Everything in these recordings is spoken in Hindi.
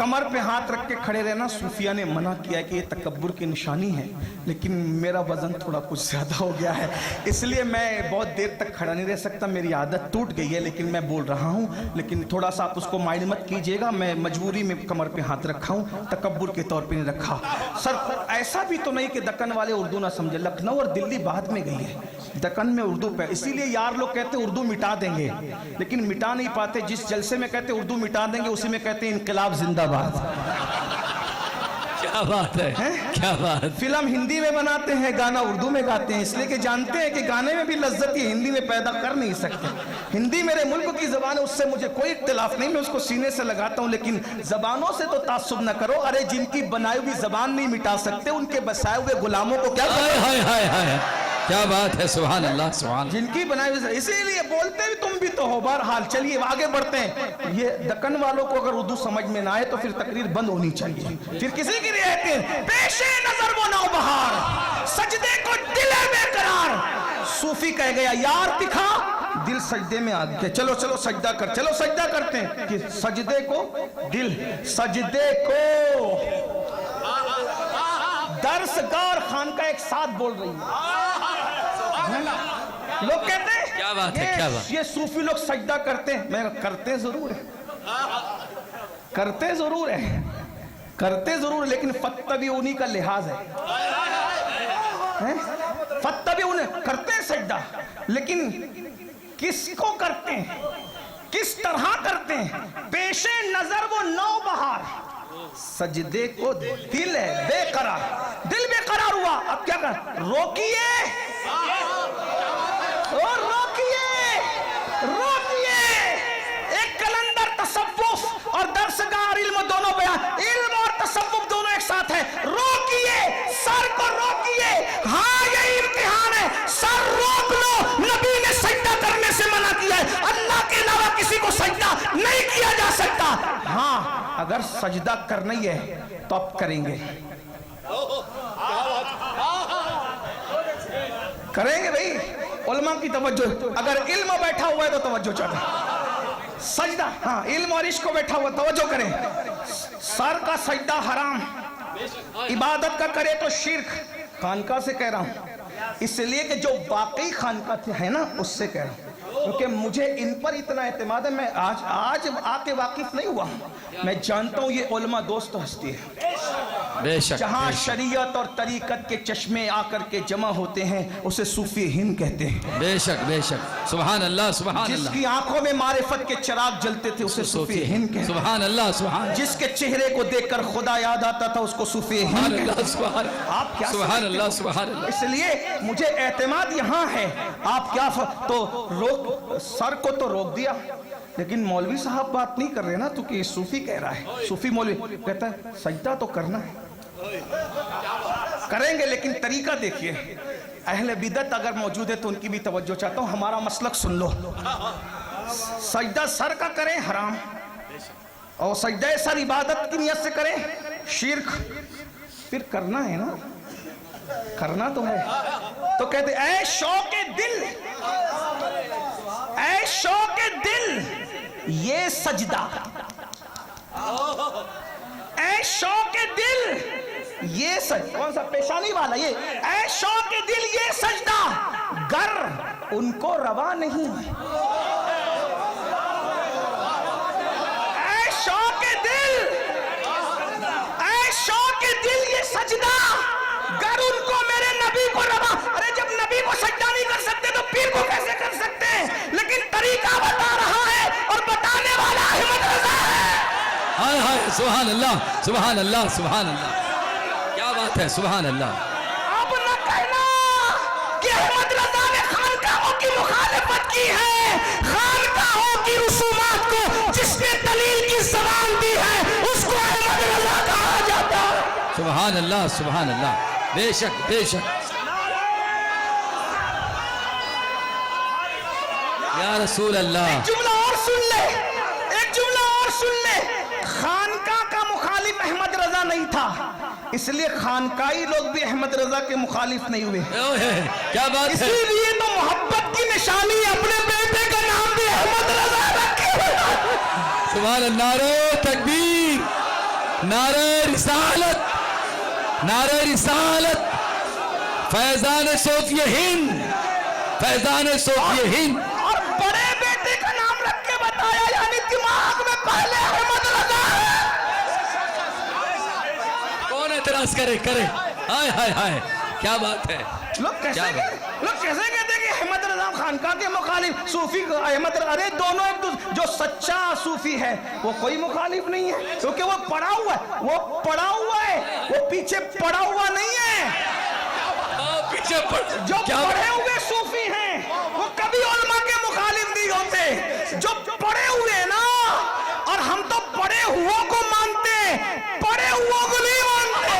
कमर पे हाथ रख के खड़े रहना सूफिया ने मना किया कि ये तकब्बुर की निशानी है, लेकिन मेरा वजन थोड़ा कुछ ज़्यादा हो गया है, इसलिए मैं बहुत देर तक खड़ा नहीं रह सकता, मेरी आदत टूट गई है, लेकिन मैं बोल रहा हूँ, लेकिन थोड़ा सा आप उसको माइंड मत कीजिएगा, मैं मजबूरी में कमर पे हाथ रखा हूँ, तकब्बुर के तौर पे नहीं रखा। सर ऐसा भी तो नहीं कि दक्कन वाले उर्दू ना समझे, लखनऊ और दिल्ली बाद में गई है, दक्कन में उर्दू पे, इसीलिए यार लोग कहते उर्दू मिटा देंगे, लेकिन मिटा नहीं पाते। जिस जलसे में कहते उर्दू मिटा देंगे, उसी में कहते इनकलाब जिंदाबाद। क्या बात है, क्या बात। फिल्म हिंदी में बनाते हैं, गाना उर्दू में गाते हैं, इसलिए कि जानते हैं कि गाने में भी लज्जत ये हिंदी में पैदा कर नहीं सकते। हिंदी मेरे मुल्क की जबान है, उससे मुझे कोई इख्तिलाफ नहीं, मैं उसको सीने से लगाता हूँ, लेकिन जबानों से तो तासुब न करो। अरे जिनकी बनाई हुई जबान नहीं मिटा सकते, उनके बसाए हुए गुलामों को क्या। हाय हाय हाय, क्या बात है, सुभान अल्लाह सुभान। जिनकी बनाई हुई, इसीलिए बोलते भी तुम भी तो हो। बहरहाल चलिए आगे बढ़ते हैं। ये दक्कन वालों को अगर उर्दू समझ में ना आए तो फिर तकरीर बंद होनी चाहिए, फिर किसी की रियायत नहीं। पेशे नजर वो नौबहार, सजदे को दिल बेकरार। सूफी कह गया यार दिखा, दिल सजदे में आ गया, चलो चलो सजदा कर, चलो सजदा करते हैं। कि सजदे को दिल, सजदे को दर्सगार खान का एक साथ बोल रही है। लोग कहते हैं क्या बात है, क्या बात। ये सूफी लोग सजदा करते हैं, मैं करते जरूर है, करते जरूर है, करते जरूर, लेकिन फत्ता भी उन्हीं का लिहाज है, फत्ता भी उन्हें करते हैं सजदा, लेकिन किसको करते हैं, किस तरह करते हैं। पेशे नजर वो नौबहार, सजदे को दिल है बेकरार, दिल बेकरार हुआ, अब क्या कर, रोकिए और रोकिए, रोकिए। एक कलंदर तसव्वुफ और दर्सगार इल्म दोनों बयान, इल्म और तसव्वुफ दोनों एक साथ है। रोकिए, सर को रोकिए, हाँ ये इम्तिहान है, सर रोक लो। नबी ने सजदा करने से मना किया है, अल्लाह के अलावा किसी को सजदा नहीं किया जा सकता। हाँ अगर सजदा करना ही है तो अब करेंगे, करेंगे भाई। उलमा की तवज्जो, अगर इल्म बैठा हुआ है तो तवज्जो चाहे सजदा, हाँ इल्म और इश्क को बैठा हुआ, तवज्जो करें। सर का सजदा हराम, इबादत का करे तो शिर्क। खानका से कह रहा हूं, इसलिए कि जो वाकई खानका है ना, उससे कह रहा हूं, क्योंकि मुझे इन पर इतना एतमाद है। मैं आज आके वाकिफ नहीं हुआ, मैं जानता हूं ये उलमा दोस्त हस्ती है, बेशक, जहां बेशक। शरीयत और तरीकत के चश्मे आकर के जमा होते हैं, उसे सूफी हिंद कहते हैं। बेशक बेशक, सुभान अल्लाह सुभान अल्लाह। जिसकी आंखों में मारिफत के चिराग जलते थे उसे सूफी हिंद कहते हैं। सुभान अल्लाह सुभान। जिसके चेहरे को देखकर खुदा याद आता था उसको सूफी हिंद कहते हैं। आप क्या सुभान अल्लाह सुभान अल्लाह। इसलिए मुझे एतमाद यहाँ है। आप क्या तो रोक, सर को तो रोक दिया, लेकिन मौलवी साहब बात नहीं कर रहे ना, तो कि सूफी कह रहा है, सूफी मौलवी कहता है सजदा तो करना है, करेंगे, लेकिन तरीका देखिए। अहले बिदत अगर मौजूद है तो उनकी भी तवज्जो चाहता हूं, हमारा मसलक सुन लो। सजदा सर का करें हराम, और सजदा सर इबादत की नियत से करें शिर्क। फिर करना है ना, करना तो है, तो कहते ऐ शौके दिल, ऐ शौके दिल ये सजदा, ऐ शौके दिल ये कौन सा पेशानी वाला, ये ऐ शौके दिल ये सजदा, गर उनको रवा नहीं। ऐ शौके दिल, ऐ शौके दिल ये सजदा, गर उनको मेरे नबी को रवा। अरे जब नबी को सजदा नहीं कर सकते तो पीर को कैसे कर सकते हैं। लेकिन तरीका बता रहा है और बताने वाला अहमद रजा है। हाय हाय, सुभान अल्लाह सुभान अल्लाह सुभान अल्लाह, क्या बात है, सुभान अल्लाह। अब न कहना कि अहमद रजा ने खानकाहों की मुखालिफत की है। खानकाहों की रसूमात को जिसने दलील की जबान दी है उसको अहमद रजा कहा जाता है। सुभान अल्लाह सुभान अल्लाह, बेशक बेशक। या रसूल अल्लाह। एक जुमला और सुन ले, एक जुमला और सुन ले। खानका का मुखालिफ अहमद रजा नहीं था, इसलिए खानकाई लोग भी अहमद रजा के मुखालिफ नहीं हुए। क्या बात है, इसीलिए तो मोहब्बत की निशानी अपने बेटे का नाम भी अहमद रजा रखे। सुभान अल्लाह, नारे तकबीर, नारे रिसालत, नारे रिसालत, फैजान सोफिया हिंद, फैजान सोफिया हिंद। और बड़े बेटे का नाम रख के बताया, यानी दिमाग में पहले अहमद रजा है। कौन एतराज करे करे? हाय हाय हाय, क्या बात है। लोग कैसे कहते हैं कि अहमद रजा खानका के मुखालिफ सूफी अहमद, अरे दोनों एक दूसरे, जो सच्चा सूफी है वो कोई मुखालिफ नहीं है, क्योंकि वो पढ़ा हुआ है, वो पढ़ा हुआ है, वो पीछे पड़ा हुआ नहीं है। पीछे जो पढ़े हुए सूफी हैं वो कभी उलमा के मुखालिफ नहीं होते। जो पढ़े हुए ना, और हम तो पढ़े हुओं को मानते, पढ़े हुओं को नहीं मानते।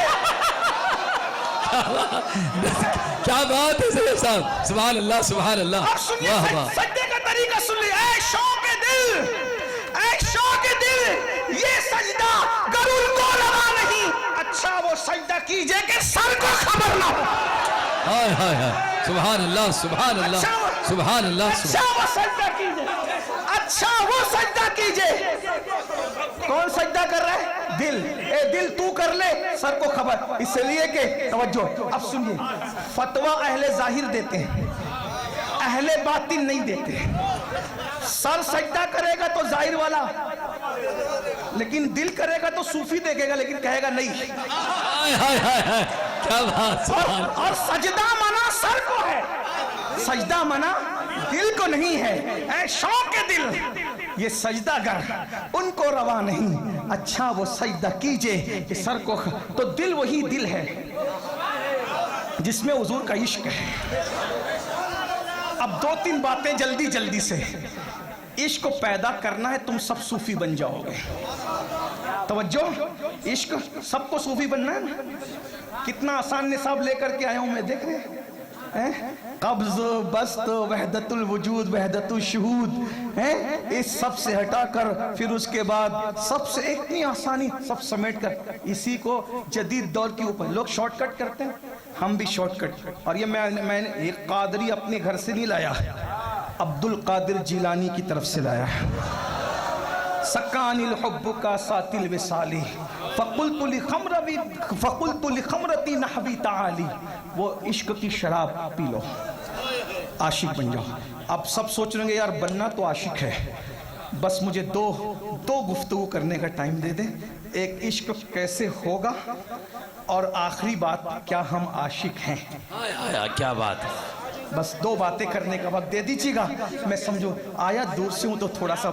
क्या बात है सैयद साहब, सुभान अल्लाह सुभान अल्लाह। अब सुनिए सजदे का तरीका सुन लीजिए। ऐ शौक़ दिल, ऐ शौक़ दिल, ये सजदा गरुल को लगा नहीं। अच्छा वो सजदा कीजिए कि सर को खबर ना हो। हाय हाय हाय, सुभान अल्लाह सुभान अल्लाह सुभान अल्लाह। अच्छा वो सजदा कीजिए, अच्छा वो सजदा कीजिए। कौन सजदा कर रहा है? दिल। ए दिल तू कर ले, सर को खबर, इसलिए कि तवज्जो। अब सुनिए, फतवा अहले जाहिर देते हैं, अहले बातिन नहीं देते। सर सजदा करेगा तो जाहिर वाला, लेकिन दिल करेगा तो सूफी देखेगा, लेकिन कहेगा नहीं। हाय हाय हाय हाय, क्या बात। और सजदा मना सर को है, सजदा मना दिल को नहीं है। ऐ शौक़ दिल, ये सजदा कर उनको रवा नहीं। अच्छा वो सजदा कीजिए कि सर को, तो दिल वही दिल है जिसमें हुजूर का इश्क है। अब दो तीन बातें जल्दी जल्दी से। इश्क को पैदा करना है, तुम सब सूफी बन जाओगे। तवज्जो, इश्क सबको सूफी बनना है ना। कितना आसान निसाब लेकर के आया हूं मैं, देख रहे हैं? कब्ज बस्त वहदतुल वजूद वहदतुल शुहूद है, इस सब से हटाकर फिर उसके बाद सबसे इतनी आसानी सब समेट कर, इसी को जदीद दौर के ऊपर लोग शॉर्टकट करते हैं, हम भी शॉर्टकट। और ये मैंने एक कादरी अपने घर से नहीं लाया, अब्दुल कादिर जिलानी की तरफ से लाया है। सकानिल हुब्बु का सातिल विसाली फ़कुल्तु लिखमरती नहवी ताली। वो इश्क की शराब पी लो, आशिक बन जाओ। अब सब सोच रहे यार बनना तो आशिक है, बस मुझे दो गुफ्तगू करने का टाइम दे दे। एक इश्क कैसे होगा, और आखिरी बात क्या हम आशिक हैं। हाय हाय, क्या बात है। बस दो बातें करने का वक्त दे दीजिएगा। मैं समझो आया दूर से हूँ तो थोड़ा सा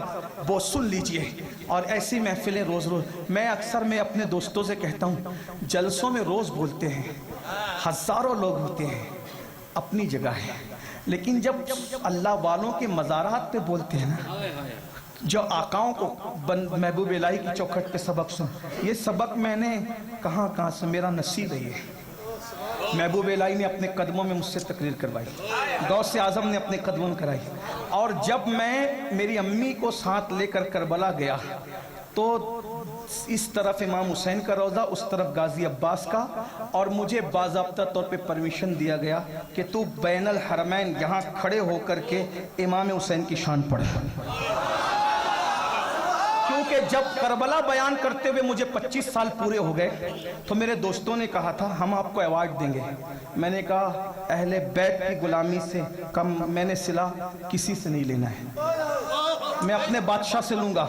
वो सुन लीजिए। और ऐसी महफिलें रोज़ रोज़, मैं अक्सर मैं अपने दोस्तों से कहता हूँ, जलसों में रोज़ बोलते हैं, हज़ारों लोग होते हैं, अपनी जगह है, लेकिन जब अल्लाह वालों के मज़ारात पे बोलते हैं ना, जो आकाओं को महबूब इलाही की चौखट पे सबक सुन, ये सबक मैंने कहाँ से, मेरा नसीब है ये। महबूब इलाही ने अपने कदमों में मुझसे तकरीर करवाई, गौसे आज़म ने अपने कदमों में कराई। और जब मैं मेरी अम्मी को साथ लेकर करबला गया तो इस तरफ इमाम हुसैन का रोज़ा, उस तरफ गाजी अब्बास का, और मुझे बाज़ाब्ता तौर पे परमिशन दिया गया कि तू बैनल हरमैन यहाँ खड़े होकर के इमाम हुसैन की शान पढ़। क्योंकि जब करबला बयान करते हुए मुझे 25 साल पूरे हो गए तो मेरे दोस्तों ने कहा था हम आपको अवार्ड देंगे। मैंने कहा अहले बैत की गुलामी से कम मैंने सिला किसी से नहीं लेना है, मैं अपने बादशाह से लूँगा।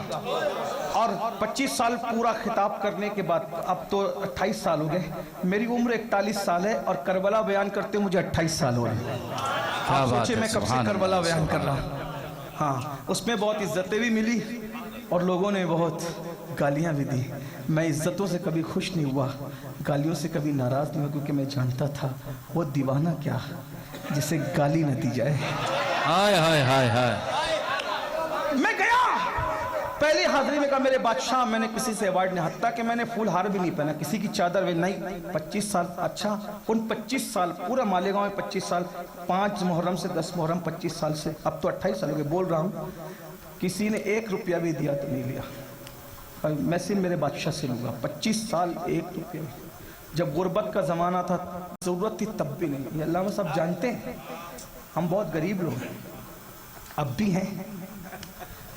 और 25 साल पूरा खिताब करने के बाद अब तो 28 साल हो गए, मेरी उम्र 41 साल है और करबला बयान करते मुझे 28 साल हो रहे हैं। आप सोचिए मैं कब से करबला बयान कर रहा हूँ। हाँ, उसमें बहुत इज्जतें भी मिली और लोगों ने बहुत गालियाँ भी दी। मैं इज्जतों से कभी खुश नहीं हुआ, गालियों से कभी नाराज़ नहीं हुआ, क्योंकि मैं जानता था वो दीवाना क्या जिसे गाली न दी जाए। हाय हाय हाय हाय। मैं गया पहली हाजिरी में, कहा मेरे बादशाह मैंने किसी से अवार्ड नहीं, हत्ता कि मैंने फूल हार भी नहीं पहना, किसी की चादर भी नहीं। 25 साल, अच्छा उन 25 साल पूरा मालेगांव में 25 साल, 5 मुहर्रम से 10 मुहर्रम 25 साल से, अब तो 28 साल हो गए बोल रहा हूँ, किसी ने 1 रुपया भी दिया तो नहीं लिया। मैं सिर्फ मेरे बादशाह से लूँगा। 25 साल 1 रुपया। जब गुर्बत का ज़माना था, ज़रूरत थी तब भी नहीं। ये अल्लाह में सब जानते हैं, हम बहुत गरीब लोग हैं, अब भी हैं।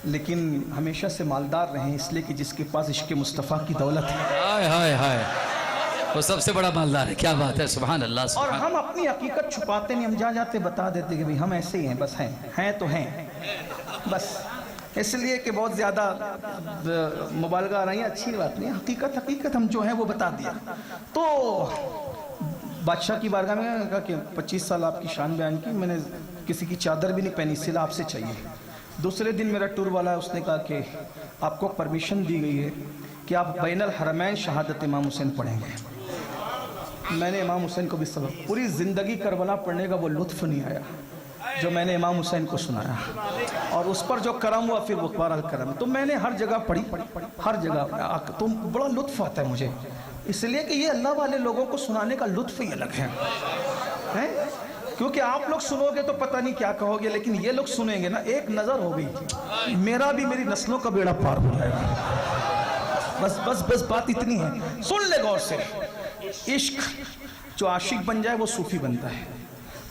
लेकिन हमेशा से मालदार रहे, इसलिए कि जिसके पास इश्क मुस्तफ़ा की दौलत है। हाय हाय हाय, वो सबसे बड़ा मालदार है। क्या बात है, सुभान अल्लाह। और हम अपनी हकीकत छुपाते नहीं, हम जहाँ जाते बता देते कि भाई हम ऐसे ही हैं, बस हैं तो हैं बस। इसलिए कि बहुत ज़्यादा मुबालगा आ रही है, अच्छी बात नहीं। हकीकत हम जो है वो बता दिया। तो बादशाह की बारगाह में कहा कि 25 साल आपकी शान बयान की, मैंने किसी की चादर भी नहीं पहनी, सिला आपसे चाहिए। दूसरे दिन मेरा टूर वाला है, उसने कहा कि आपको परमिशन दी गई है कि आप बैनुल हरमैन शहादत इमाम हुसैन पढ़ेंगे। मैंने इमाम हुसैन को भी सबक, पूरी ज़िंदगी करबला पढ़ने का वो लुत्फ़ नहीं आया जो मैंने इमाम हुसैन को सुनाया, और उस पर जो करम हुआ फिर वो बारह करम। तो मैंने हर जगह पढ़ी, हर जगह, तो बड़ा लुत्फ़ आता है मुझे, इसलिए कि ये अल्लाह वाले लोगों को सुनाने का लुत्फ़ ही अलग है, क्योंकि आप लोग सुनोगे तो पता नहीं क्या कहोगे, लेकिन ये लोग सुनेंगे ना, एक नज़र हो गई, मेरा भी, मेरी नस्लों का बेड़ा पार हो जाएगा। बस बस बस बात इतनी है, सुन ले गौर से। इश्क, जो आशिक बन जाए वो सूफी बनता है,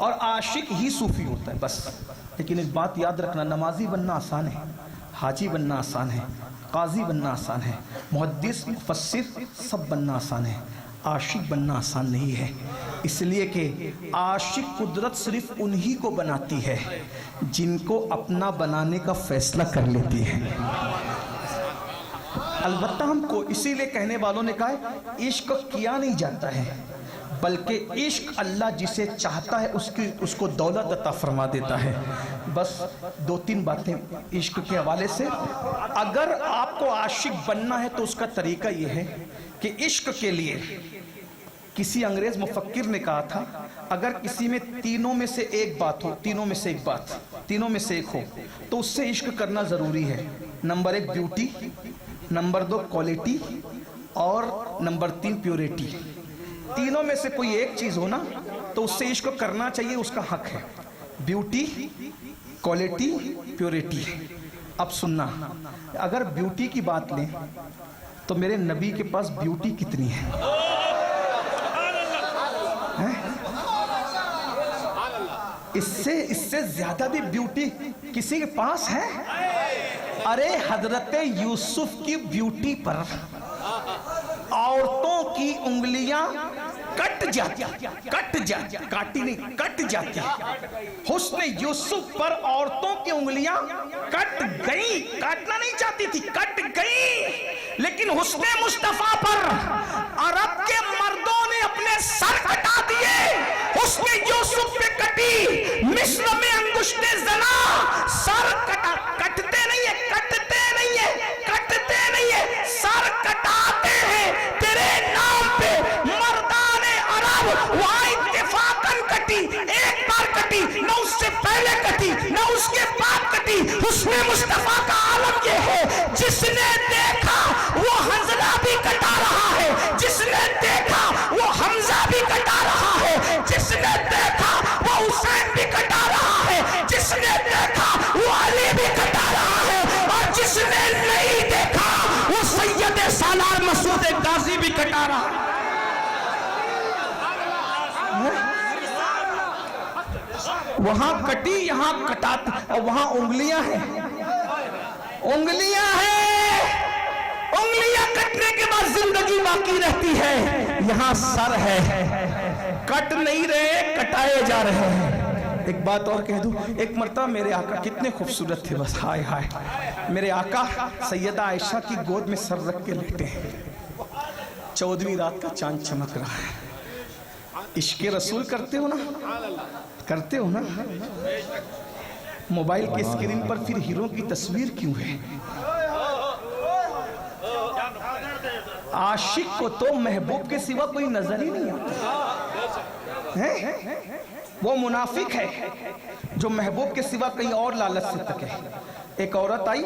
और आशिक ही सूफी होता है बस। लेकिन एक बात याद रखना, नमाजी बनना आसान है, हाजी बनना आसान है, काजी बनना आसान है, मुहद्दिस मुफस्सिर सब बनना आसान है, आशिक बनना आसान नहीं है। इसलिए कि आशिक कुदरत सिर्फ उन्हीं को बनाती है जिनको अपना बनाने का फैसला कर लेती है। अलबत्ता हमको इसीलिए कहने वालों ने कहा है इश्क किया नहीं जाता है, बल्कि इश्क अल्लाह जिसे चाहता है उसको दौलत अता फरमा देता है। बस 2-3 बातें इश्क के हवाले से। अगर आपको आशिक बनना है तो उसका तरीका यह है कि इश्क के लिए, किसी अंग्रेज मुफक्किर ने कहा था, अगर किसी में तीनों में से एक बात हो, तीनों में से एक बात, तीनों में से एक हो, तो उससे इश्क करना ज़रूरी है। नंबर 1 ब्यूटी, नंबर 2 क्वालिटी, और नंबर 3 प्योरिटी। तीनों में से कोई एक चीज़ हो ना तो उससे इश्क करना चाहिए, उसका हक है। Beauty, quality, purity. अब सुनना, अगर ब्यूटी की बात लें तो मेरे नबी के पास ब्यूटी कितनी है? इससे ज्यादा भी ब्यूटी किसी के पास है? अरे हजरत यूसुफ की ब्यूटी पर औरतों की उंगलियां कट जाती, काटी नहीं, कट जाती। हुस्न यूसुफ पर औरतों की उंगलियां कट गई, काटना नहीं चाहती थी, कट गई। लेकिन हुस्न मुस्तफा पर अरब के मर्दों ने अपने सर कटा दिए। हुस्न यूसुफ पे कटी, मिस्र में अंगुष्टे जना, सर कटा, कटते नहीं है, कटते नहीं है, कटते नहीं है, सर कटाते हैं तेरे नाम पे। मर्दाने अरब वहां इत्तेफाकन कटी, एक बार कटी, न उससे पहले कटी, न उसके बाद कटी। हुस्न मुस्तफा का आलम ये है, जिसने देखा वो हंजला भी कटा रहा है, जिसने देखा वो हमजा भी कटा रहा है, जिसने देखा वो हुसैन भी कटा रहा है, जिसने देखा वो अली भी कटा रहा है, और जिसने नहीं देखा वो सैयद सालार मसूद गाजी भी कटा रहा है। वहां कटी, यहां कटाती, और वहां उंगलियां हैं, उंगलियां हैं, उंगलियां कटने के बाद जिंदगी बाकी रहती है। यहां सर है, कट नहीं रहे, कटाए जा रहे हैं। एक बात और कह दूं, एक मर्तबा मेरे आका कितने खूबसूरत थे, बस हाय हाय, मेरे आका सैयदा आयशा की गोद में सर रख के लेटे हैं। 14वीं रात का चांद चमक रहा है। इश्क़े रसूल करते हो ना, करते हो ना? मोबाइल की स्क्रीन पर फिर हीरो की तस्वीर क्यों है? आशिक को तो महबूब के सिवा कोई नजर ही नहीं आता है। वो मुनाफिक है जो महबूब के सिवा कहीं और लालच से तके। एक औरत आई,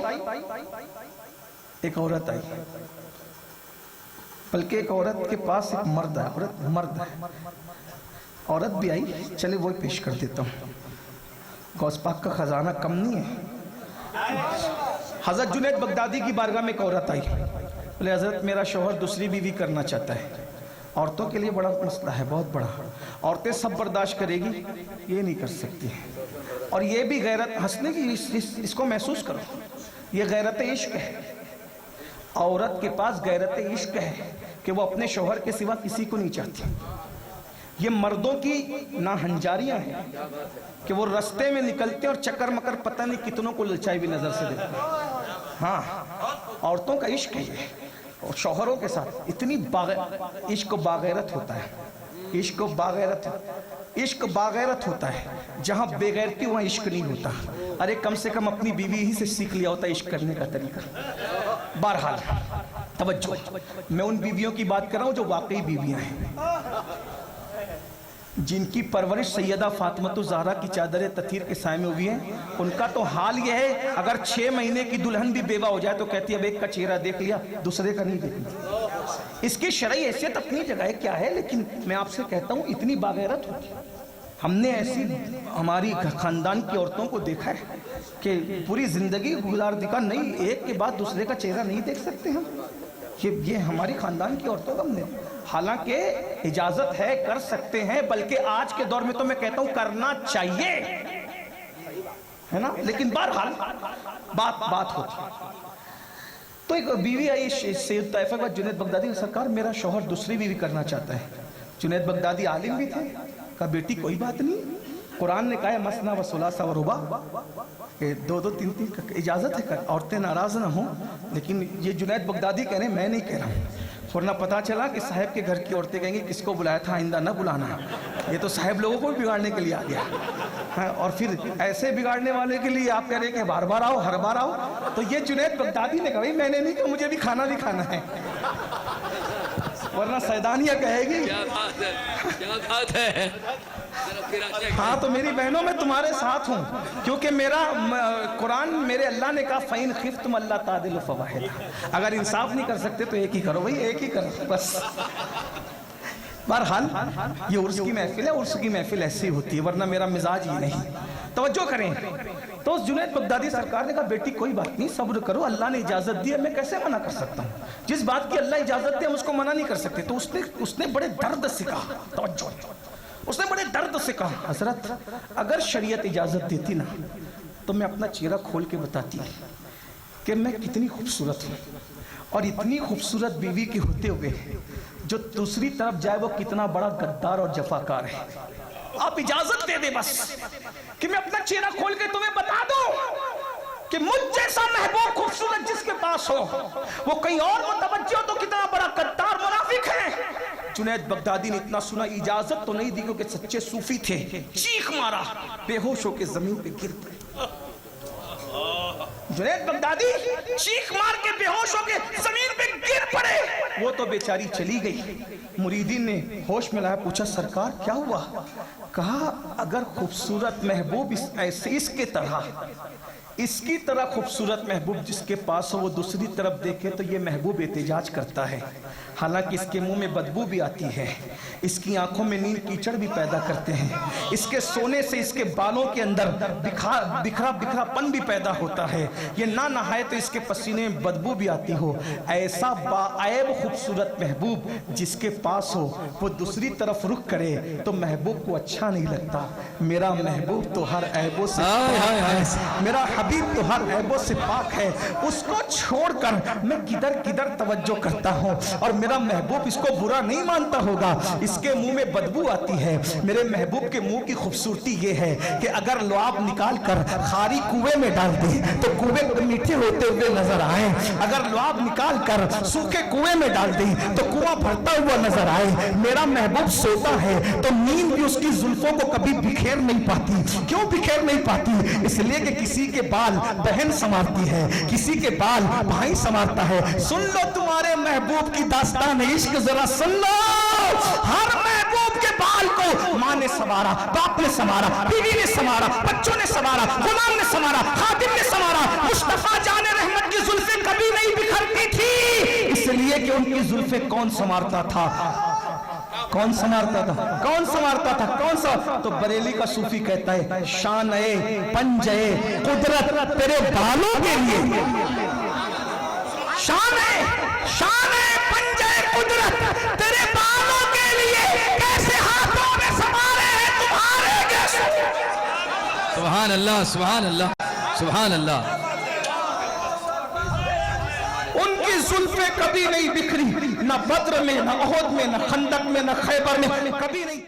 बल्कि एक औरत के पास एक मर्द है, औरत भी आई, चले वो पेश कर देता हूँ। गौस पाक का खजाना कम नहीं है। हजरत जुनैद बगदादी की बारगाह में एक औरत आई, बोले हजरत मेरा शौहर दूसरी बीवी करना चाहता है। औरतों के लिए बड़ा मसला है, बहुत बड़ा। औरतें सब बर्दाश्त करेगी, ये नहीं कर सकती। और ये भी गैरत, हंसने की इसको महसूस करो, ये गैरत इश्क है। औरत के पास गैरत इश्क है कि वो अपने शौहर के सिवा किसी को नहीं चाहती। ये मर्दों की नाहंजारियां हैं कि वो रास्ते में निकलते और चक्कर मकर पता नहीं कितनों को ललचाई हुई नजर से देखते हैं। हाँ, औरतों का इश्क है ये, और शौहरों के साथ इतनी इश्क बागैरत होता है। इश्क बागैरत होता है। जहां बेगैरती वहां इश्क नहीं होता। अरे कम से कम अपनी बीवी ही से सीख लिया होता इश्क करने का तरीका। बहरहाल तवज्जो, मैं उन बीवियों की बात कर रहा हूं जो वाकई बीवियां हैं, जिनकी परवरिश सैयदा फातिमा ज़हरा की चादर तथीर के साए में हुई है। उनका तो हाल यह है, अगर 6 महीने की दुल्हन भी बेवा हो जाए तो कहती है अब एक का चेहरा देख लिया, दूसरे का नहीं देखना। इसकी शरई हैसियत अपनी जगह क्या है, लेकिन मैं आपसे कहता हूँ इतनी बागैरत होती है। हमने ऐसी हमारी खानदान की औरतों को देखा है कि पूरी जिंदगी गुजार दिखा, नहीं एक के बाद दूसरे का चेहरा नहीं देख सकते हम। ये हमारी खानदान की औरतों का हमने, हालांकि इजाजत है, कर सकते हैं, बल्कि आज के दौर में तो मैं कहता हूं करना चाहिए, है ना। लेकिन बहरहाल बात होती है। तो एक बीवी आई सैयद तैयफा का जुनैद बगदादी, सरकार मेरा शौहर दूसरी बीवी करना चाहता है। जुनैद बगदादी आलिम भी थे, कहा बेटी कोई बात नहीं, कुरान ने कहा है मसना व सुलासा व रुबा, 2-2 3-3 का इजाजत है कर, औरतें नाराज ना हो। लेकिन ये जुनैद बगदादी कह रहे हैं, मैं नहीं कह रहा हूँ, वरना पता चला कि साहब के घर की औरतें कहेंगी किसको बुलाया था, आइंदा न बुलाना, ये तो साहब लोगों को भी बिगाड़ने के लिए आ गया है। और फिर ऐसे बिगाड़ने वाले के लिए आप कह रहे हैं कि बार बार आओ, हर बार आओ। तो ये जुनैद बगदादी ने कहा भाई मैंने नहीं कहा, मुझे भी खाना भी खाना है, वरना सैदानिया कहेगी क्या बात है, क्या बात है। हाँ तो मेरी बहनों मैं तुम्हारे साथ हूँ, क्योंकि मेरा कुरान, मेरे अल्लाह ने कहा फ़इन खिफ्तुम अल्ला तादिलु फ़वाहिदा, अगर इंसाफ नहीं कर सकते तो एक ही करो भाई, एक ही करो बस। बहरहाल ये उर्स की महफिल है, उर्स की महफिल ऐसी होती है, वरना मेरा मिजाज ये नहीं। तवज्जो करें, तो जुनैद बगदादी सरकार ने कहा बेटी कोई बात नहीं, सब्र करो, अल्लाह ने इजाजत दी है, मैं कैसे मना कर सकता हूँ, जिस बात की अल्लाह इजाजत दे हम उसको मना नहीं कर सकते। तो उसने बड़े दर्द से कहा, तवज्जो, उसने बड़े दर्द से कहा हजरत अगर शरीयत इजाजत देती ना तो मैं अपना चेहरा खोल के बताती कि मैं कितनी खूबसूरत हूँ, और इतनी खूबसूरत बीवी के होते हुए जो दूसरी तरफ जाए वो कितना बड़ा गद्दार और जफाकार है। आप इजाजत दे दे बस कि मैं अपना चेहरा खोल के तुम्हें बता दूं कि मुझ जैसा महबूब खूबसूरत जिसके पास हो वो कहीं और मुतवज्जो तो कितना बड़ा गद्दार मुनाफिक है। जुनैद बगदादी ने इतना सुना, इजाजत तो नहीं दी क्योंकि सच्चे सूफी थे, चीख मारा, बेहोश होकर जमीन पे गिर पड़े। जुनैद बगदादी चीख मार के बेहोश होकर जमीन पे गिर पड़े। वो तो बेचारी चली गई। मुरीदीन ने होश में लाया, पूछा सरकार क्या हुआ? कहा अगर खूबसूरत महबूब इसकी तरह खूबसूरत महबूब जिसके पास हो वो दूसरी तरफ देखे तो ये महबूब एहतिजाज करता है, हालांकि इसके मुंह में बदबू भी आती है, इसकी आंखों में नील कीचड़ भी पैदा करते हैं, इसके सोने से इसके बालों के अंदर बिखरापन भी पैदा होता है, ये ना नहाए तो इसके पसीने में बदबू भी आती हो। ऐसा बाऐब खूबसूरत महबूब जिसके पास हो वो दूसरी तरफ रुख करे तो महबूब को अच्छा नहीं लगता। मेरा महबूब तो हर ऐबों से मेरा हबीब तो हर ऐबों से पाक है, उसको छोड़कर मैं किधर किधर तवज्जो करता हूँ, और मेरा महबूब इसको बुरा नहीं मानता होगा, इसके मुंह में बदबू आती है। मेरे महबूब के मुंह की खूबसूरती ये है कि अगर लुआब निकाल कर खारी कुएं में डाल दे तो कुएं मीठे होते हुए नजर आए, अगर लुआब निकाल कर सूखे कुएं में डाल दे तो कुआं भरता हुआ नजर आए। मेरा महबूब सोता है तो नींद भी उसकी जुल्फों को कभी बिखेर नहीं पाती। क्यों बिखेर नहीं पाती? इसलिए कि किसी के बाल बहन संवारती है, किसी के बाल भाई संवारता है। सुन लो तुम्हारे महबूब की दास्तान इश्क, जरा सुन लो। हर महबूब के बाल को माँ ने संवारा, बाप ने संवारा, बीवी ने संवारा, बच्चों ने संवारा, गुलाम ने संवारा, खादिम ने संवारा। मुस्तफा जाने रहमत की जुल्फें कभी नहीं बिखरती थी, इसलिए कि उनकी जुल्फें कौन संवारता था? कौन संवारता था? कौन संवारता था? कौन सा? तो बरेली का सूफी कहता है शान-ए पंजे कुदरत तेरे बालों के लिए, शान-ए पंजे कुदरत तेरे बालों के लिए, कैसे हाथों में संवारे हैं तुम्हारे गेशो। सुभान अल्लाह, सुभान अल्लाह, सुभान अल्लाह। जुल्फे कभी नहीं बिखरी, ना बद्र में, ना ओहद में, ना खंदक में, ना खैबर में, कभी नहीं।